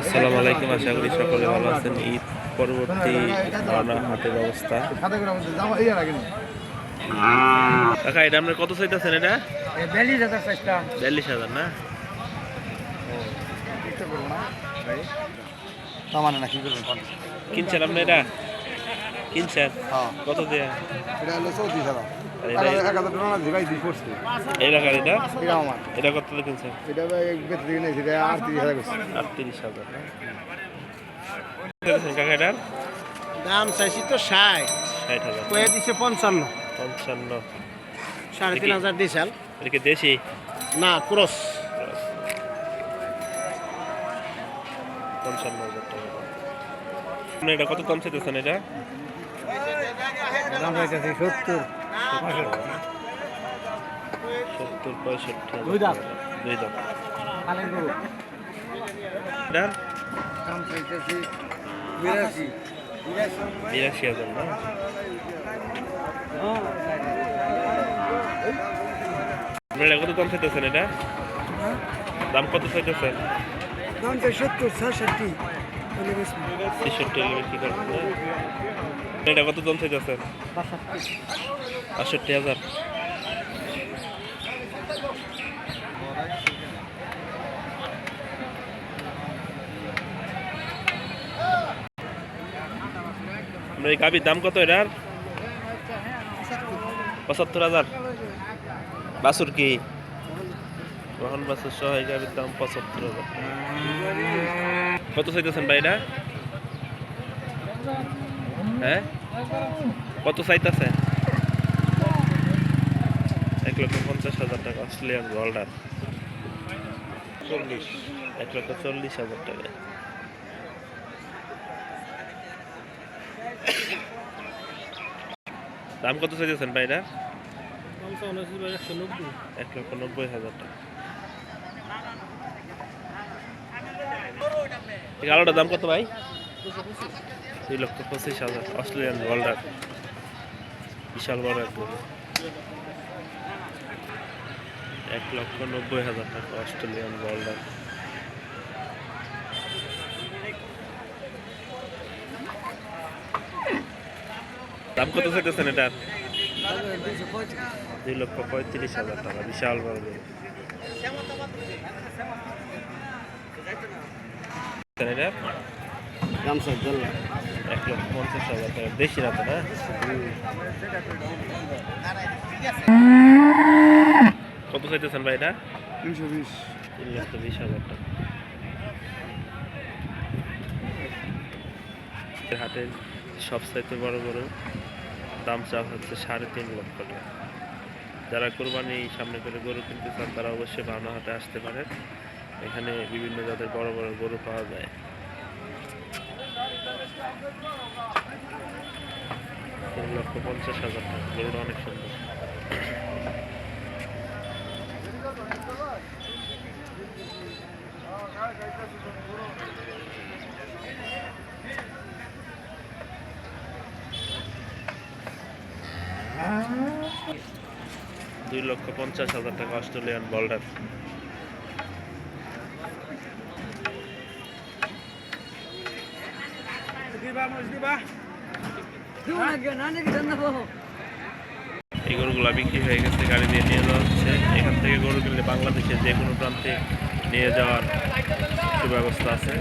আসসালামু আলাইকুম, আশা করি সকলে ভালো আছেন। ঈদ পরবর্তী হাটের অবস্থা। কাকা, এটা আপনার কত চাইতেছেন? এটা 42,000 না? কিনছেন আপনি? এটা কিনছেন কত দেয়া? এটা কত কিনছেন? 38,000 না? কাকা, এটার দাম চাইছি তো 60,000 কয়ে দিছে 55 3,500 দিয়েছেন। এটা কি দেশি না ক্রস? 55,000 টাকা। আপনি এটা কত দাম চাইতেছেন? এটা দাম চাইছে 70 65,000 দুই দাম। এটার দাম চাইতেছি 82,000 না? আপনারা কত দাম চাইতেছেন? এটা দাম কত চাইতেছেন? দাম চাই 70 66 63 কি করবেন? এটা কত দাম চাইতেছেন? 65,000। আপনার এই গাভীর দাম কত? এটার 75,000। বাছুর কি কখন? বাছুর সহ এই গাভীর দাম 75,000। কত চাইতেছেন ভাই এটা? হ্যাঁ, কত চাইতেছেন? 1,50,000 টাকা। অস্ট্রেলিয়ান গোল্ডার 1,40,000 টাকা। দাম কত চাইতেছেন ভাই এটা? 1,90,000 টাকা। আলোটার দাম কত ভাই? 2,25,000। অস্ট্রেলিয়ান গোল্ডার, বিশাল বড় এক গরু। 1,90,000 টাকা অস্ট্রেলিয়ান গোল্ডার। দাম কত চাইতেছেন এটার? 2,35,000 টাকা। বিশাল বড় গরু। এটার দাম চাই 1,50,000 টাকা। দেশি না তো না? কত চাইতেছেন ভাই এটা? 3,20,000 টাকা। হাটের সবচাইতে বড় গরু দাম চাওয়া হচ্ছে 3.5 লক্ষ টাকা। যারা কোরবানি সামনে করে গরু কিনতে চান তারা অবশ্যই ভাওনা হাটে আসতে পারেন। এখানে বিভিন্ন জাতের বড় বড় গরু পাওয়া যায়। 3,50,000 টাকা। গরুটা অনেক সুন্দর। $2,50,000 টাকা অস্ট্রেলিয়ান গোল্ডার। এই গরুগুলা বিক্রি হয়ে গেছে, গাড়ি দিয়ে নিয়ে যাওয়া হচ্ছে। এখান থেকে গরু কিনলে বাংলাদেশের যে কোনো প্রান্তে নিয়ে যাওয়ার সুব্যবস্থা আছে।